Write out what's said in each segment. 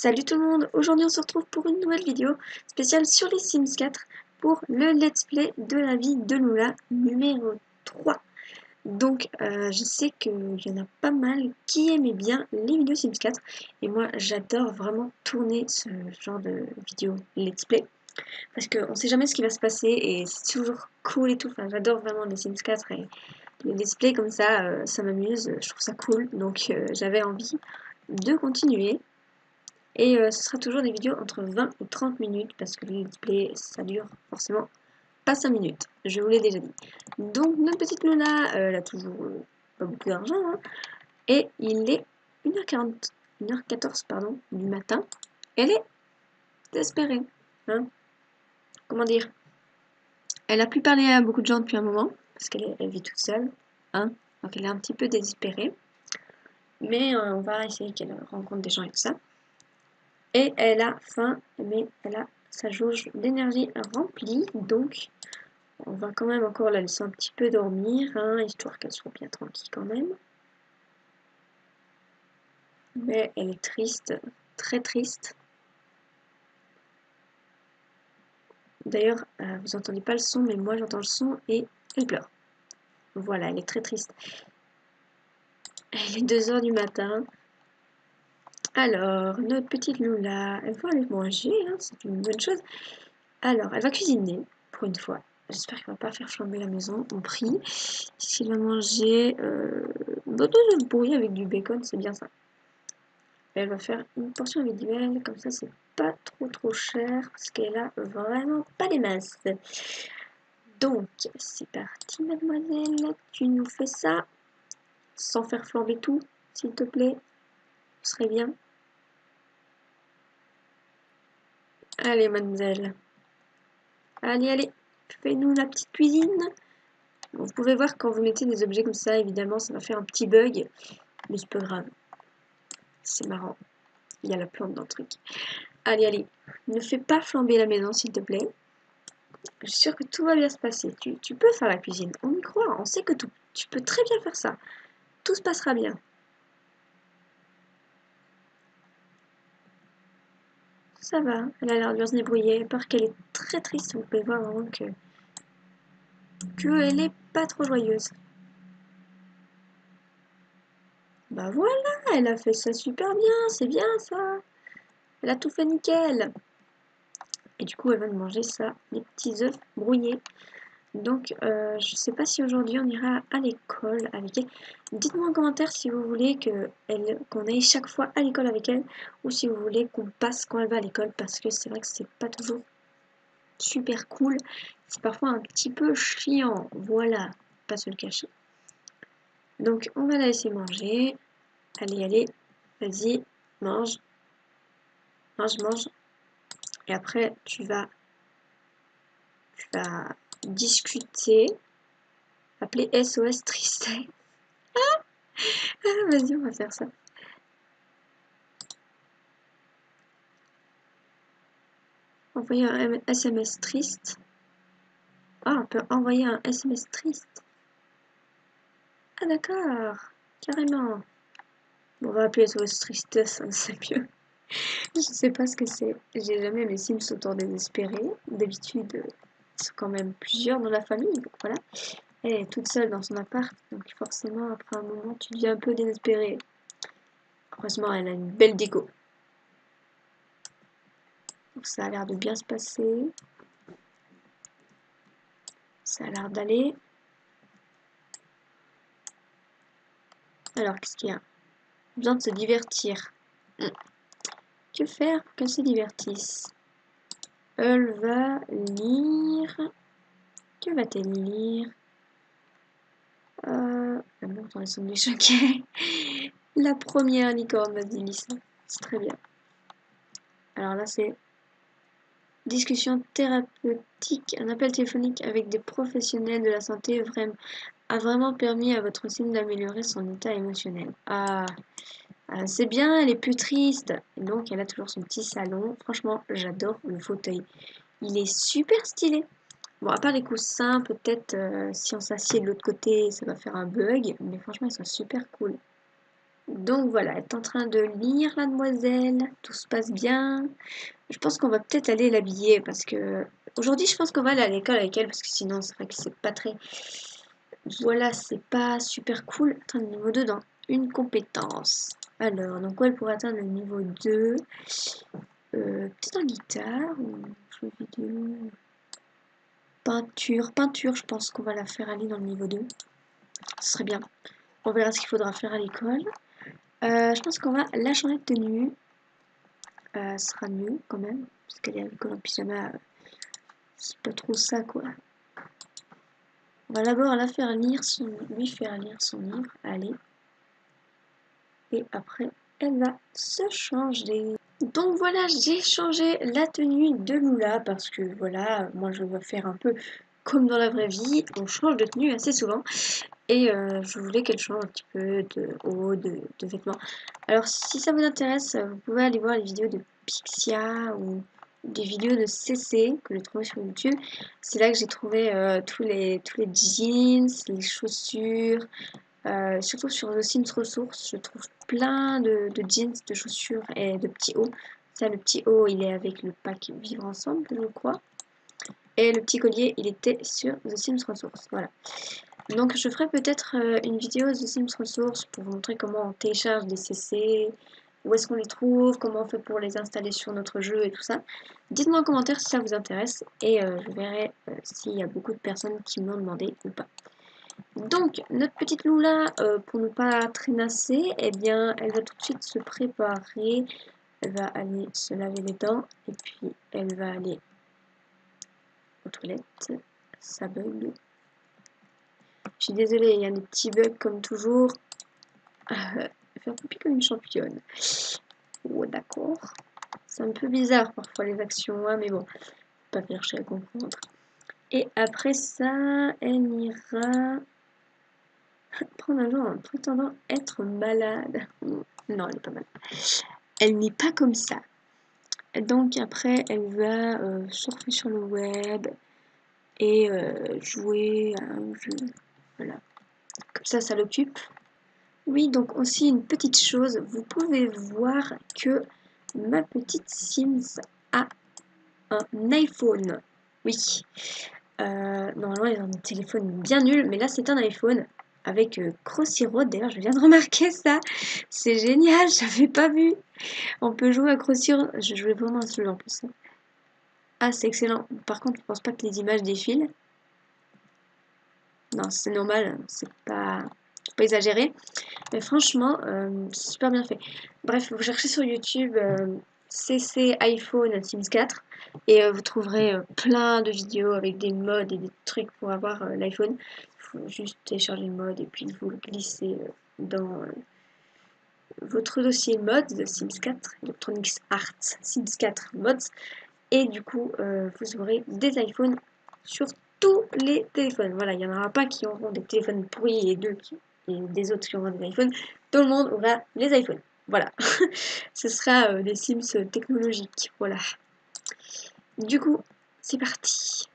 Salut tout le monde, aujourd'hui on se retrouve pour une nouvelle vidéo spéciale sur les Sims 4 pour le let's play de la vie de Luna numéro 3. Donc je sais qu'il y en a pas mal qui aimaient bien les vidéos Sims 4 et moi j'adore vraiment tourner ce genre de vidéo let's play parce qu'on sait jamais ce qui va se passer et c'est toujours cool et tout, enfin j'adore vraiment les Sims 4 et les let's play comme ça, ça m'amuse, je trouve ça cool donc j'avais envie de continuer. Et ce sera toujours des vidéos entre 20 et 30 minutes parce que le let's play ça dure forcément pas 5 minutes, je vous l'ai déjà dit. Donc notre petite Luna, elle a toujours pas beaucoup d'argent, hein, et il est 1h40, 1h14 pardon, du matin. Elle est désespérée, hein. Comment dire? Elle a pu parler à beaucoup de gens depuis un moment parce elle vit toute seule, hein, donc elle est un petit peu désespérée. Mais on va essayer qu'elle rencontre des gens et tout ça. Et elle a faim, mais elle a sa jauge d'énergie remplie, donc on va quand même encore la laisser un petit peu dormir, hein, histoire qu'elle soit bien tranquille quand même. Mais elle est triste, très triste. D'ailleurs, vous entendez pas le son, mais moi j'entends le son et elle pleure. Voilà, elle est très triste. Il est 2 h du matin. Alors, notre petite Lula, elle va aller manger, hein, c'est une bonne chose. Alors, elle va cuisiner, pour une fois. J'espère qu'elle va pas faire flamber la maison, on prie. S'il va manger de brouillé avec du bacon, c'est bien ça. Elle va faire une portion individuelle, comme ça c'est pas trop cher, parce qu'elle a vraiment pas des masses. Donc, c'est parti mademoiselle, tu nous fais ça, sans faire flamber tout, s'il te plaît, ce serait bien. Allez mademoiselle, allez, fais-nous la petite cuisine. Bon, vous pouvez voir quand vous mettez des objets comme ça, évidemment ça va faire un petit bug, mais c'est pas grave, c'est marrant, il y a la plante dans le truc. Allez, ne fais pas flamber la maison s'il te plaît. Je suis sûre que tout va bien se passer. Tu peux faire la cuisine, on y croit, on sait que tu peux très bien faire ça. Tout se passera bien. Ça va, elle a l'air de bien se débrouiller, à part qu'elle est très triste, vous pouvez voir vraiment qu'elle est pas trop joyeuse. Bah voilà, elle a fait ça super bien, c'est bien ça. Elle a tout fait nickel. Et du coup, elle va manger ça, les petits œufs brouillés. Donc, je sais pas si aujourd'hui on ira à l'école avec elle. Dites-moi en commentaire si vous voulez qu'on aille chaque fois à l'école avec elle ou si vous voulez qu'on passe quand elle va à l'école parce que c'est vrai que c'est pas toujours super cool. C'est parfois un petit peu chiant. Voilà, pas se le cacher. Donc, on va la laisser manger. Allez, vas-y, mange. Mange. Et après, tu vas discuter. Appeler SOS Tristesse. Ah, vas-y, on va faire ça. Envoyer un SMS triste. Ah, on peut envoyer un SMS triste. Ah, d'accord. Carrément. Bon, on va appeler SOS Tristesse, hein, c'est mieux. Je sais pas ce que c'est. J'ai jamais mes Sims autant désespérés. D'habitude, ils sont quand même plusieurs dans la famille, donc voilà. Elle est toute seule dans son appart, donc forcément, après un moment, tu deviens un peu désespéré. Heureusement, elle a une belle déco. Donc ça a l'air de bien se passer. Ça a l'air d'aller. Alors, qu'est-ce qu'il y a? Besoin de se divertir. Que faire pour qu'elle se divertisse? Elle va lire. Que va-t-elle lire? L'amour dans les sandwichs, ok. La première licorne, vas-y, lis ça. C'est très bien. Alors là, c'est discussion thérapeutique. Un appel téléphonique avec des professionnels de la santé a vraiment permis à votre sim d'améliorer son état émotionnel. C'est bien, elle est plus triste. Et donc, elle a toujours son petit salon. Franchement, j'adore le fauteuil. Il est super stylé. Bon, à part les coussins, peut-être si on s'assied de l'autre côté, ça va faire un bug. Mais franchement, ils sont super cool. Donc voilà, elle est en train de lire la demoiselle, tout se passe bien. Je pense qu'on va peut-être aller l'habiller parce que aujourd'hui je pense qu'on va aller à l'école avec elle parce que sinon c'est vrai que c'est pas très... Voilà, c'est pas super cool. Atteindre le niveau 2 dans une compétence. Alors, donc elle pourrait atteindre le niveau 2. Peut-être en guitare ou jeu vidéo. Peinture, je pense qu'on va la faire aller dans le niveau 2. Ce serait bien. On verra ce qu'il faudra faire à l'école. Je pense qu'on va la changer de tenue. Ce sera mieux quand même. Parce qu'elle est à l'école en pyjama. C'est pas trop ça quoi. On va d'abord lui faire lire son livre. Allez. Et après, elle va se changer. Donc voilà, j'ai changé la tenue de Lula parce que voilà, moi je veux faire un peu comme dans la vraie vie. On change de tenue assez souvent. Et je voulais qu'elle change un petit peu de haut, de vêtements. Alors si ça vous intéresse, vous pouvez aller voir les vidéos de Pixia ou des vidéos de CC que j'ai trouvé sur YouTube. C'est là que j'ai trouvé tous les jeans, les chaussures, surtout sur The Sims Resources, je trouve plein de jeans, de chaussures et de petits hauts. Ça, le petit haut, il est avec le pack Vivre Ensemble, je crois. Et le petit collier, il était sur The Sims Resources. Voilà. Donc, je ferai peut-être une vidéo The Sims Resources pour vous montrer comment on télécharge des CC, où est-ce qu'on les trouve, comment on fait pour les installer sur notre jeu et tout ça. Dites-moi en commentaire si ça vous intéresse et je verrai s'il y a beaucoup de personnes qui m'ont demandé ou pas. Donc, notre petite Lula, pour ne pas traînasser, eh bien, elle va tout de suite se préparer. Elle va aller se laver les dents et puis elle va aller aux toilettes. Ça bug. Je suis désolée, il y a des petits bugs comme toujours. Faire pipi comme une championne. Oh, d'accord. C'est un peu bizarre parfois les actions, hein, mais bon, pas chercher à comprendre. Et après ça, elle ira prendre un jour en prétendant être malade. Non, elle est pas malade. Elle n'est pas comme ça. Donc après, elle va surfer sur le web et jouer à un jeu. Voilà. Comme ça l'occupe. Oui, donc aussi une petite chose, vous pouvez voir que ma petite Sims a un iPhone. Oui. Normalement, ils ont un téléphone bien nul, mais là, c'est un iPhone avec Crossy Road. D'ailleurs, je viens de remarquer ça. C'est génial, j'avais pas vu. On peut jouer à Crossy Road. Je jouais vraiment à celui-là en plus. Ah, c'est excellent. Par contre, je pense pas que les images défilent. Non, c'est normal, c'est pas exagéré. Mais franchement, c'est super bien fait. Bref, vous cherchez sur YouTube CC iPhone Sims 4 et vous trouverez plein de vidéos avec des mods et des trucs pour avoir l'iPhone. Il faut juste télécharger le mod et puis vous le glissez dans votre dossier mods de Sims 4, Electronics Arts Sims 4 mods. Et du coup, vous aurez des iPhones sur tous les téléphones. Voilà, il n'y en aura pas qui auront des téléphones pourris et des autres qui auront des iPhones. Tout le monde aura les iPhones. Voilà. Ce sera des Sims technologiques. Voilà. Du coup, c'est parti.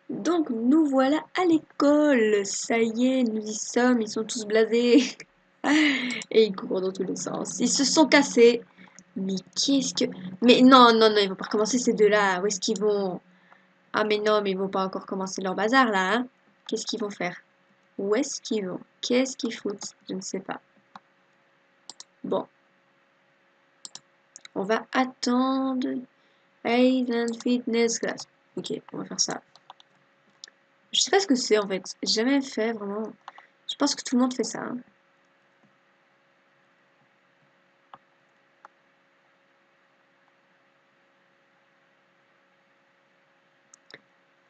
Donc, nous voilà à l'école. Ça y est, nous y sommes. Ils sont tous blasés. Et ils courent dans tous les sens. Ils se sont cassés. Mais qu'est-ce que... Mais non, non, non, ils vont pas recommencer ces deux-là. Où est-ce qu'ils vont... Ah mais non, mais ils vont pas encore commencer leur bazar là, hein. Qu'est-ce qu'ils vont faire? Où est-ce qu'ils vont? Qu'est-ce qu'ils foutent? Je ne sais pas. Bon, on va attendre. Health and Fitness Class. Ok, on va faire ça. Je sais pas ce que c'est en fait. J'ai jamais fait vraiment. Je pense que tout le monde fait ça, hein.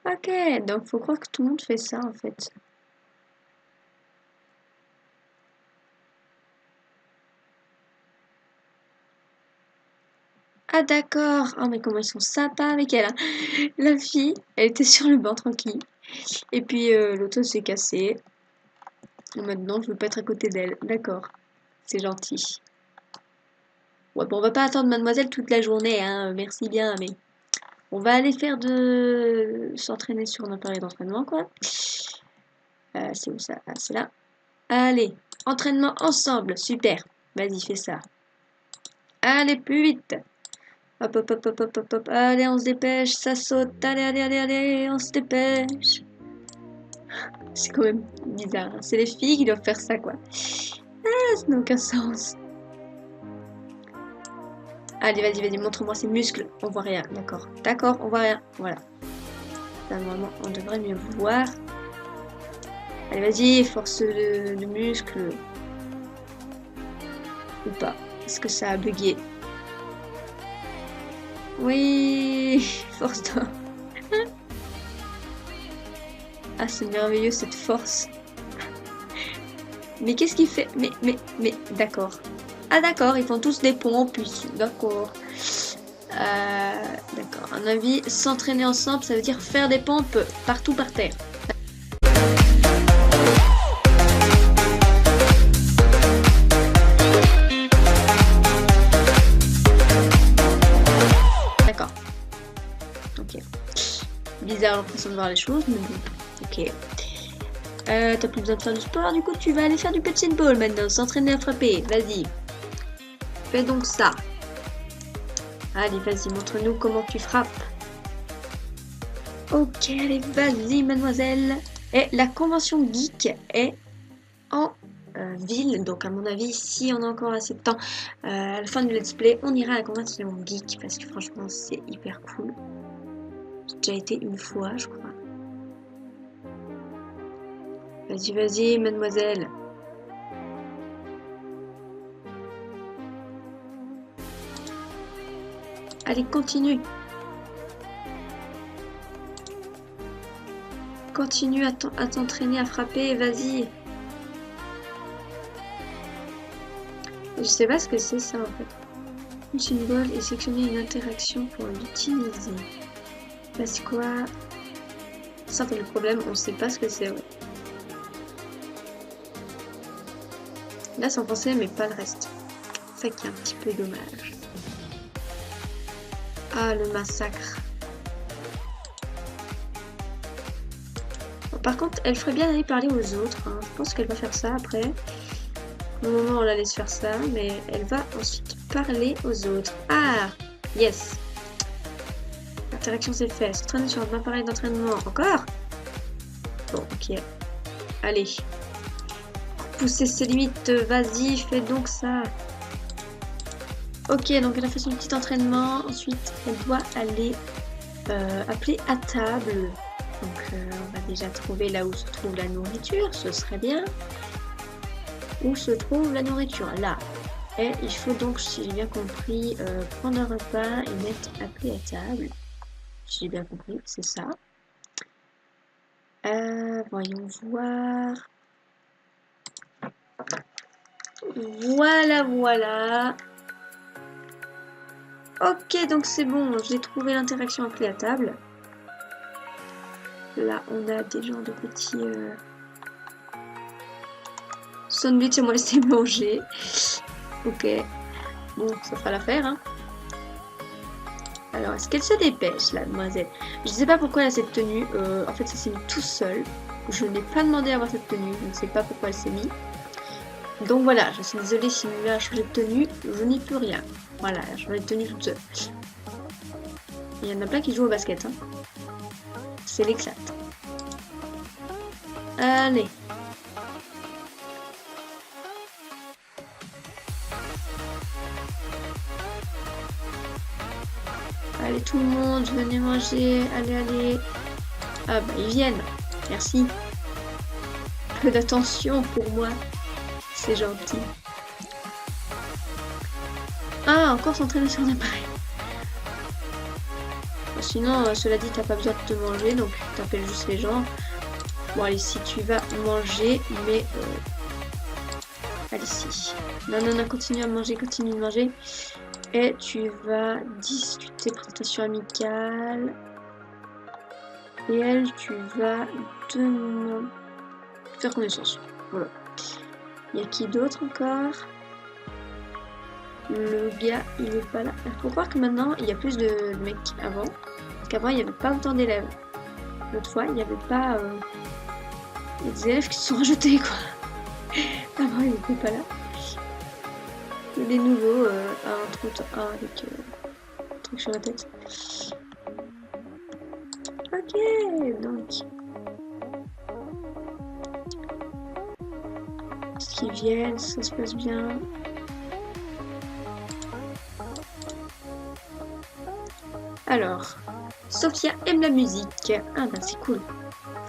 Ok, donc faut croire que tout le monde fait ça en fait. Ah d'accord. Oh mais comment ils sont sympas avec elle, hein. La fille, elle était sur le banc tranquille. Et puis l'auto s'est cassé. Et maintenant je veux pas être à côté d'elle. D'accord. C'est gentil. Ouais, bon, on va pas attendre mademoiselle toute la journée, hein. Merci bien, mais on va aller faire s'entraîner sur un appareil d'entraînement, quoi. C'est où ça? Ah, c'est là. Allez. Entraînement ensemble, super. Vas-y, fais ça. Allez, plus vite. Hop, hop, hop, hop, hop, hop, hop. Allez, on se dépêche, ça saute. Allez, allez, allez, allez, on se dépêche. C'est quand même bizarre. Hein. C'est les filles qui doivent faire ça, quoi. Ah, ça n'a aucun sens. Allez, vas-y, vas-y, montre-moi ces muscles. On voit rien, d'accord. D'accord, on voit rien. Voilà. Là, normalement, on devrait mieux voir. Allez, vas-y, force de muscle. Ou pas. Est-ce que ça a bugué? Oui, force-toi. Ah, c'est merveilleux cette force. Mais qu'est-ce qu'il fait? Mais, d'accord. Ah, d'accord, ils font tous des pompes ici. D'accord. D'accord. Un avis, s'entraîner ensemble, ça veut dire faire des pompes partout par terre. D'accord. Ok. Bizarre l'impression de voir les choses, mais bon. Ok. T'as plus besoin de faire du sport, du coup tu vas aller faire du punching ball maintenant, s'entraîner à frapper, vas-y. Fais donc ça. Allez, vas-y, montre-nous comment tu frappes. Ok, allez, vas-y, mademoiselle. Et la convention geek est en ville, donc à mon avis, si on a encore assez de temps, à la fin du let's play, on ira à la convention geek, parce que franchement, c'est hyper cool. J'ai déjà été une fois, je crois. Vas-y, vas-y, mademoiselle. Allez, continue. Continue à t'entraîner à frapper, vas-y. Je sais pas ce que c'est ça en fait. Une symbole et sélectionner une interaction pour l'utiliser. Parce quoi? Ça fait le problème, on sait pas ce que c'est. Ouais. Là c'est en français mais pas le reste. C'est ça qui est un petit peu dommage. Ah le massacre. Bon, par contre elle ferait bien d'aller parler aux autres. Hein. Je pense qu'elle va faire ça après. Au moment on la laisse faire ça, mais elle va ensuite parler aux autres. Ah yes. L'interaction c'est fait. S'entraîner sur un appareil d'entraînement. Encore? Bon ok. Allez. Pousser ses limites, vas-y, fais donc ça. Ok, donc elle a fait son petit entraînement. Ensuite, elle doit aller appeler à table. Donc, on va déjà trouver là où se trouve la nourriture. Ce serait bien. Où se trouve la nourriture? Là. Et il faut donc, si j'ai bien compris, prendre un repas et mettre appeler à table. Si j'ai bien compris, c'est ça. Voyons voir. Voilà, voilà. Ok, donc c'est bon, j'ai trouvé l'interaction appelée à table. Là, on a des genres de petits sandwich à moi laisser manger. Ok, bon, ça fera l'affaire. Hein. Alors, est-ce qu'elle se dépêche, la demoiselle? Je sais pas pourquoi elle a cette tenue. En fait, ça s'est mis tout seul. Je n'ai pas demandé à avoir cette tenue. Je ne sais pas pourquoi elle s'est mise. Donc voilà, je suis désolée si elle a changé de tenue. Je n'y peux rien. Voilà, elle a changé de tenue toute seule. Il y en a plein qui jouent au basket. Hein. C'est l'éclate. Allez. Allez tout le monde, venez manger. Allez, allez. Ah bah ils viennent. Merci. Peu d'attention pour moi. C'est gentil. Ah, encore s'entraîner sur un appareil. Sinon, cela dit, t'as pas besoin de te manger, donc t'appelles juste les gens. Bon, allez, si tu vas manger, mais... Allez, si. Non, non, non, continue à manger, continue de manger. Et tu vas discuter, présentation amicale. Et elle, tu vas faire connaissance. Voilà. Il y a qui d'autre encore? Le gars, il est pas là. Il faut croire que maintenant, il y a plus de mecs qu'avant. Parce qu'avant, il n'y avait pas autant d'élèves. L'autre fois, il n'y avait pas... Il y a des élèves qui se sont rajoutés, quoi. Avant, il était pas là. Il est nouveau, un truc avec un truc sur la tête. Ok, donc. Est-ce qu'ils viennent, ça se passe bien. Alors, Sophia aime la musique. Ah bah c'est cool.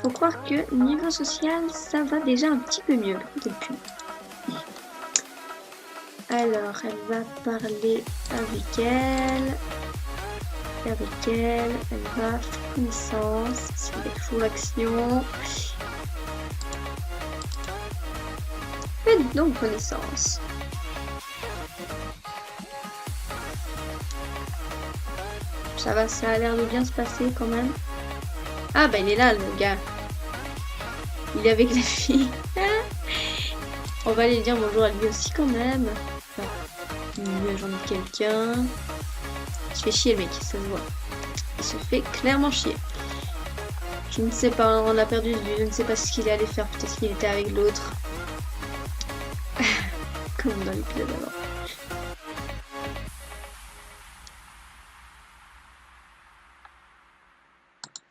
Faut croire que niveau social, ça va déjà un petit peu mieux depuis. Alors, elle va parler avec elle. Et avec elle, elle va faire connaissance. C'est des full action. Faites donc connaissance. Ça va, ça a l'air de bien se passer quand même. Ah bah il est là le gars. Il est avec la fille. On va aller dire bonjour à lui aussi quand même. Enfin, j'en ai quelqu'un. Il se fait chier le mec, ça se voit. Il se fait clairement chier. Je ne sais pas, on a perdu de vue, je ne sais pas ce qu'il allait faire, peut-être qu'il était avec l'autre. Comme dans l'épisode d'avant.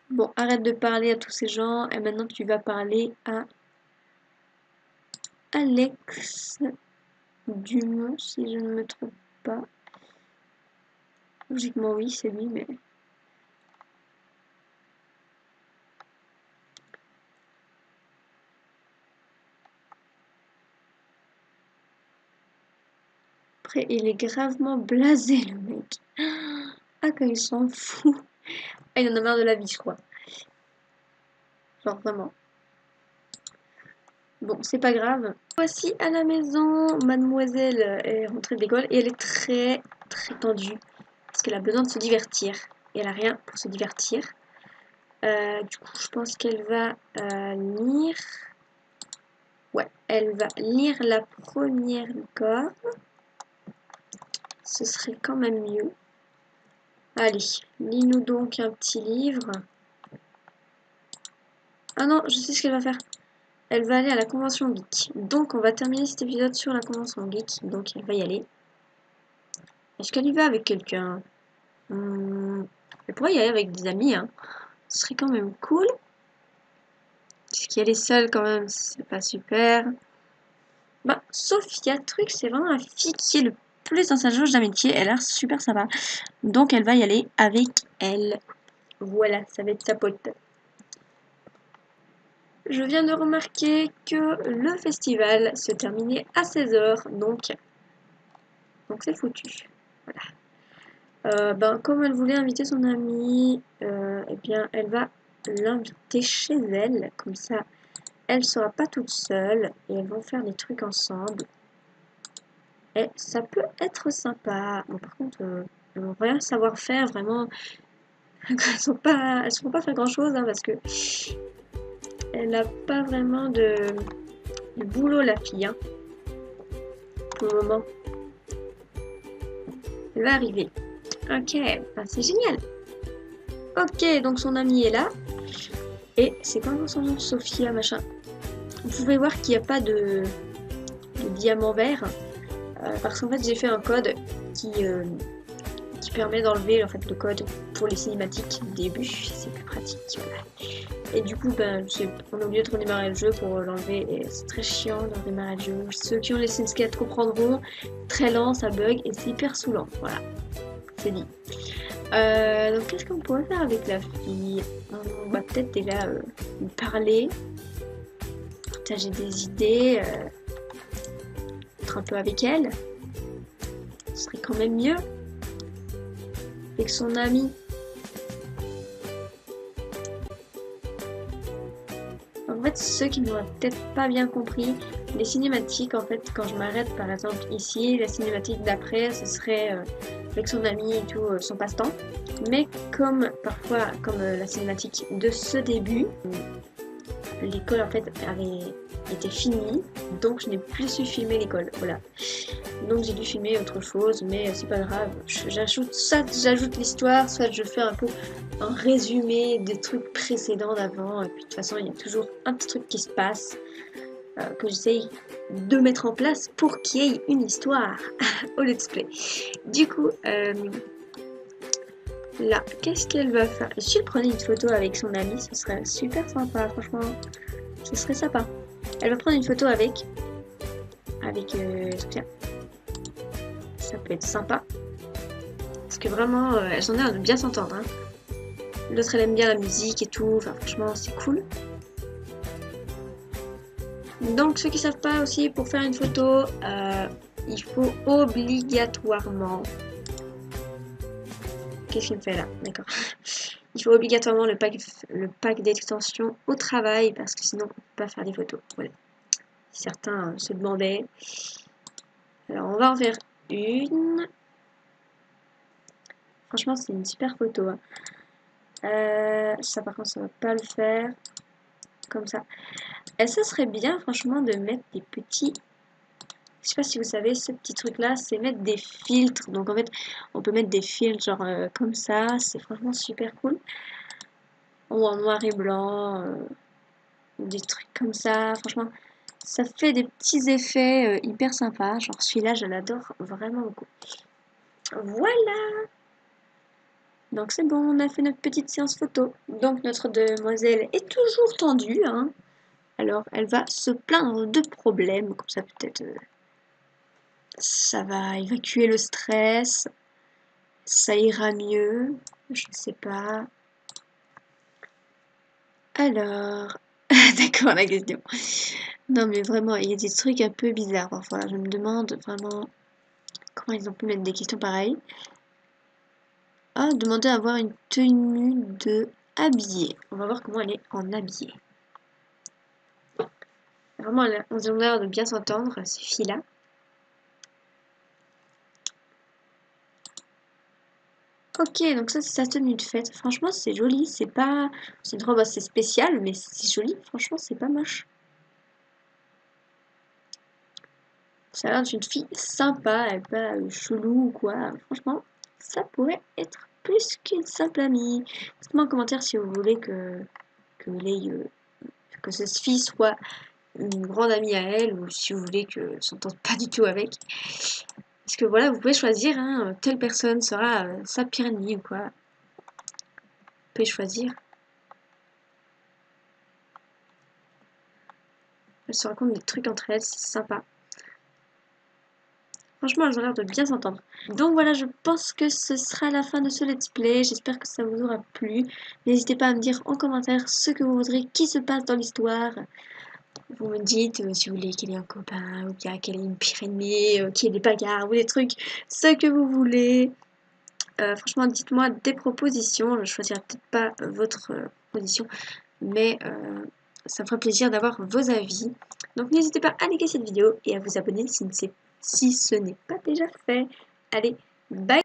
Bon, arrête de parler à tous ces gens, et maintenant tu vas parler à Alex Dumont, si je ne me trompe pas. Logiquement oui, c'est lui, mais... Après, il est gravement blasé, le mec. Ah, quand il s'en fout. Ah, il en a marre de la vie, je crois. Genre, vraiment. Bon, c'est pas grave. Voici à la maison, mademoiselle est rentrée de l'école et elle est très tendue parce qu'elle a besoin de se divertir et elle a rien pour se divertir. Du coup, je pense qu'elle va lire. Ouais, elle va lire la première licorne. Ce serait quand même mieux. Allez, lis-nous donc un petit livre. Ah non, je sais ce qu'elle va faire. Elle va aller à la convention geek. Donc on va terminer cet épisode sur la convention geek. Donc elle va y aller. Est-ce qu'elle y va avec quelqu'un? Elle pourrait y aller avec des amis, hein. Ce serait quand même cool. Parce qu'elle est seule quand même, c'est pas super. Bah, Sophia, truc, c'est vraiment la fille qui est le plus dans sa jauge d'amitié. Elle a l'air super sympa. Donc elle va y aller avec elle. Voilà, ça va être sa pote. Je viens de remarquer que le festival se terminait à 16h, donc c'est foutu. Voilà. Ben, comme elle voulait inviter son amie, eh bien, elle va l'inviter chez elle, comme ça, elle sera pas toute seule et elles vont faire des trucs ensemble. Et ça peut être sympa. Bon, par contre, elles vont rien savoir faire vraiment. Elles sauront pas faire grand chose, hein, parce que elle n'a pas vraiment de boulot, la fille, hein, pour le moment. Elle va arriver. Ok, ben, c'est génial. Ok, donc son amie est là. Et c'est pas son nom, Sophia, machin. Vous pouvez voir qu'il n'y a pas de diamant vert. Parce qu'en fait, j'ai fait un code qui permet d'enlever en fait, le code pour les cinématiques du début. C'est plus pratique. Voilà. Et du coup, ben, on a oublié de redémarrer le jeu pour l'enlever. Et c'est très chiant de redémarrer le jeu. Ceux qui ont les Sims 4 comprendront. Très lent, ça bug et c'est hyper saoulant. Voilà, c'est dit. Donc qu'est-ce qu'on pourrait faire avec la fille? On va peut-être déjà lui parler, partager des idées, être un peu avec elle. Ce serait quand même mieux avec son ami. En fait, ceux qui n'auraient peut-être pas bien compris, les cinématiques, en fait, quand je m'arrête par exemple ici, la cinématique d'après, ce serait avec son ami et tout, son passe-temps. Mais comme parfois, comme la cinématique de ce début, l'école en fait avait été finie, donc je n'ai plus su filmer l'école, voilà. Donc j'ai dû filmer autre chose, mais c'est pas grave. J'ajoute l'histoire, soit je fais un peu un résumé des trucs précédents d'avant, et puis de toute façon il y a toujours un petit truc qui se passe. que j'essaye de mettre en place pour qu'il y ait une histoire au let's play. Du coup, là, qu'est-ce qu'elle va faire? Si elle prenait une photo avec son ami, ce serait super sympa, franchement, ce serait sympa. Elle va prendre une photo avec Sophia. Ça peut être sympa. Parce que vraiment, elles ont l'air de bien s'entendre. Hein. L'autre, elle aime bien la musique et tout. Enfin, franchement, c'est cool. Donc, ceux qui savent pas aussi, pour faire une photo, il faut obligatoirement... Qu'est-ce qu'il me fait là? D'accord. Il faut obligatoirement le pack d'extension au travail parce que sinon, on ne peut pas faire des photos. Voilà. Certains se demandaient. Alors, on va en faire une. Franchement, c'est une super photo. Hein. Ça, par contre, ça va pas le faire. Comme ça. Et ça serait bien, franchement, de mettre des petits... Je sais pas si vous savez, ce petit truc-là, c'est mettre des filtres. Donc, en fait, on peut mettre des filtres, genre, comme ça. C'est franchement super cool. Ou en noir et blanc. Ou des trucs comme ça. Franchement, ça fait des petits effets hyper sympas. Genre, celui-là, je l'adore vraiment beaucoup. Voilà! Donc c'est bon, on a fait notre petite séance photo. Donc notre demoiselle est toujours tendue, hein. Alors elle va se plaindre de problèmes, comme ça peut-être ça va évacuer le stress, ça ira mieux, je ne sais pas. Alors, d'accord la question. Non mais vraiment, il y a des trucs un peu bizarres parfois. Je me demande vraiment comment ils ont pu mettre des questions pareilles. Ah, demander à avoir une tenue de habillé. On va voir comment elle est en habillé. Vraiment, elles ont l'air de bien s'entendre, ces filles-là. Ok, donc ça, c'est sa tenue de fête. Franchement, c'est joli. C'est pas... C'est une robe assez spéciale, mais c'est joli. Franchement, c'est pas moche. Ça a l'air d'une fille sympa. Elle n'est pas chelou ou quoi. Franchement, ça pourrait être plus qu'une simple amie. Dites-moi en commentaire si vous voulez que cette fille soit une grande amie à elle ou si vous voulez que s'entende pas du tout avec. Parce que voilà, vous pouvez choisir, hein, telle personne sera sa pire ennemie ou quoi. Vous pouvez choisir. Elles se racontent des trucs entre elles, c'est sympa. Franchement, elles ont l'air de bien s'entendre. Donc voilà, je pense que ce sera la fin de ce let's play. J'espère que ça vous aura plu. N'hésitez pas à me dire en commentaire ce que vous voudrez qui se passe dans l'histoire. Vous me dites si vous voulez qu'il y ait un copain ou bien qu'il y ait une pire ennemie, qu'il y ait des bagarres ou des trucs, ce que vous voulez. Franchement, dites-moi des propositions. Je ne choisirai peut-être pas votre proposition, mais ça me fera plaisir d'avoir vos avis. Donc n'hésitez pas à liker cette vidéo et à vous abonner si ce n'est pas déjà fait. Allez, bye!